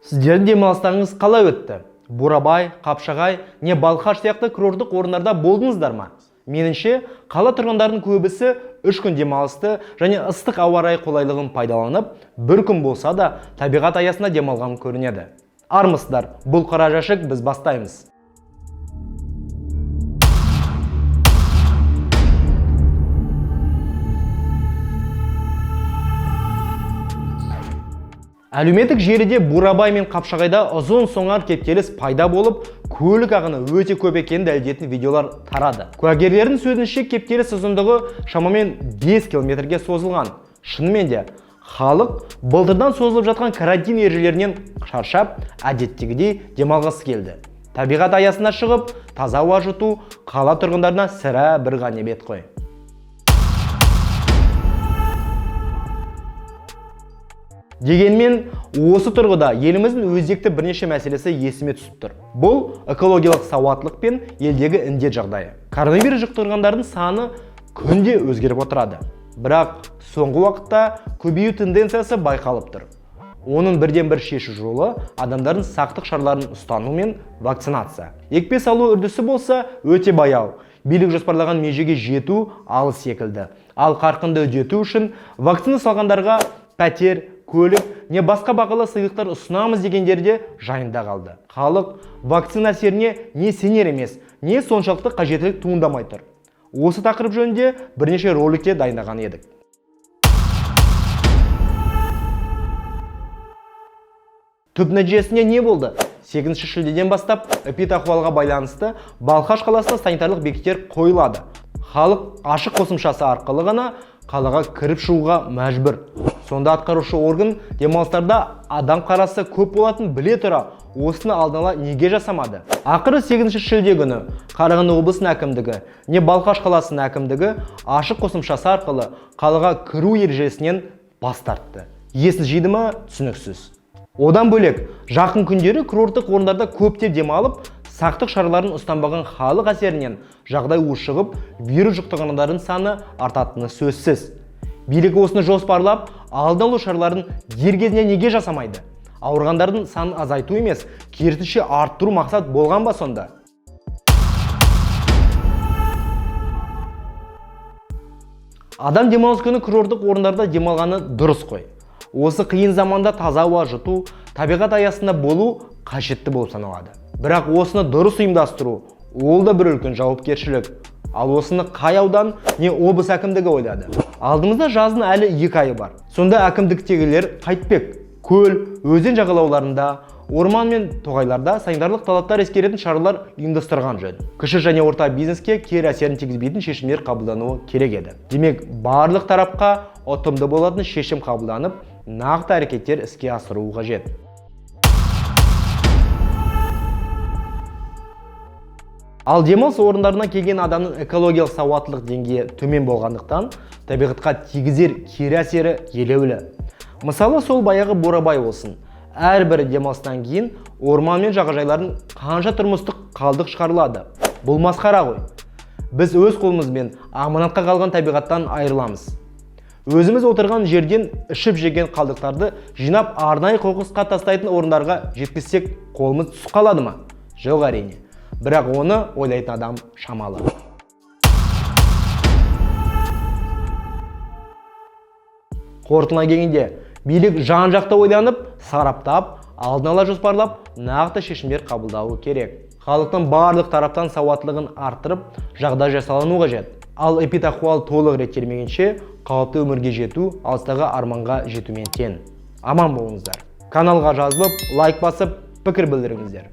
Сіздердің демалыстарыңыз қалай өтті? Бурабай, Қапшағай, не Балқаш сияқты курорттық орындарда болдыңыздар ма? Меніңше, қала тұрғындарының көбісі 3 күн демалысты және ыстық ауа райы қолайлығын пайдаланып, бір күн болса да табиғат аясында демалған көрінеді. Армысыздар, бұл қара жәшік, біз бастаймыз. Әлеуметтік желіде Бурабай мен Қапшағайда ұзын соңар кептеліс пайда болып, көлік ағыны өте көп екенін дәлелдейтін видеолар тарады. Куәгерлердің сөзінше кептеліс ұзындығы шамамен 5 километрге созылған. Шынымен де, халық былтырдан созылып жатқан карантин ережелерінен шаршап, әдеттегідей демалғысы келді. Табиғат аясына шығып, таза ауа жұту қала тұрғындарына сірә бір ғанибет қой. Дегенмен, осы тұрғыда еліміздің өзекті бірнеше мәселесі есіме түсіп тұр. Бұл экологиялық сауаттылық пен елдегі індет жағдайы. Коронавирус жұқтырғандардың саны күнде өзгеріп отырады. Бірақ соңғы уақытта көбею тенденциясы байқалып тұр. Оның бірден-бір шешу жолы адамдардың сақтық шараларын ұстану мен вакцинация. Екпе салу үрдісі болса өте баяу. Билік жоспарлаған межеге жету алыс секілді. Ал қарқынды үдету үшін вакцина салғандарға пәтер, көлік, не басқа бағалы сыйлықтар ұсынамыз дегендерде жайында қалды. Халық вакцина әсеріне не сенер емес, не соншалықты қажеттілік туындамай тұр. Осы тақырып жөнінде бірнеше роликте дайындаған едік. Түп нәтижесінде не болды? 8 шілдеден бастап эпидахуалға байланысты Балқаш қаласына санитарлық бекеттер қойылады. Халық ашық қосымшасы арқылы ғана қалаға кіріп шығуға мәжбүр. Сонда атқарушы орган демалыстарда адам қарасы көп болатын біле тұра, осыны алдын ала неге жасамады? Ақыры 8 шілде күні Қарағанды облысының әкімдігі не Балқаш қаласының әкімдігі ашық қосымшасы арқылы қалаға кіру ережесінен бас тартты. Есін жиды ма? Түсініксіз. Одан бөлек, жақын күндері курорттық орындарда көптеп демалып, сақтық шараларын ұстанбаған халық әсерінен жағдай ушығып, вирус жұқтырғандардың саны артатыны сөзсіз. Билік осыны жоспарлап, алдын алу шараларын дер кезінде неге жасамайды? Ауырғандардың санын азайту емес, керісінше арттыру мақсат болған ба сонда? Адам демалыс күні курорттық орындарда демалғаны дұрыс қой. Осы қиын заманда таза ауа жұту, табиғат аясында болу қажетті болып саналады. Бірақ осыны дұрыс ұйымдастыру, ол да бір үлкен жауапкершілік. Ал осыны қай аудан не облыс әкімдігі ойлады? Алдымызда жаздың әлі 2 айы бар. Сонда әкімдіктегілер қайтпек? Көл, өзен жағалауларында, орман мен тоғайларда санитарлық талаптар ескеретін шаралар ұйымдастырған жөн. Кіші және орта бизнеске кері әсерін тигізбейтін шешімдер қабылдануы керек еді. Демек, барлық тарапқа ұтымды болатын шешім қабылданып, нақты әрекеттер іске асыру қажет. Ал демалыс орындарына келген адамның экологиялық сауаттылық деңгейі төмен болғандықтан, табиғатқа тигізер кері әсері елеулі. Мысалы, сол баяғы Бурабай болсын. Әрбір демалыстан кейін орман мен жағажайлардың қанша тұрмыстық қалдық шығарылады. Бұл масқара ғой. Біз өз қолымызбен аманатқа қалған табиғаттан айырыламыз. Өзіміз отырған жерден ішіп жеген қалдықтарды жинап арнайы қоқысқа тастайтын орындарға жеткізсек, қолымыз түсіп қалады ма? Жоқ әрине. Бірақ оны ойлайтын адам шамалы. Қорытындылай келгенде, билік жан-жақты ойланып, сараптап, алдын ала жоспарлап, нақты шешімдер қабылдауы керек. Халықтың барлық тараптан сауаттылығын арттырып, жағдай жасалыну қажет. Ал эпидахуал толық реттелмегенше, қауіпті өмірге жету, алыстағы арманға жетумен тең. Аман болыңыздар. Каналға жазылып, лайк басып, пікір білдіріңіздер.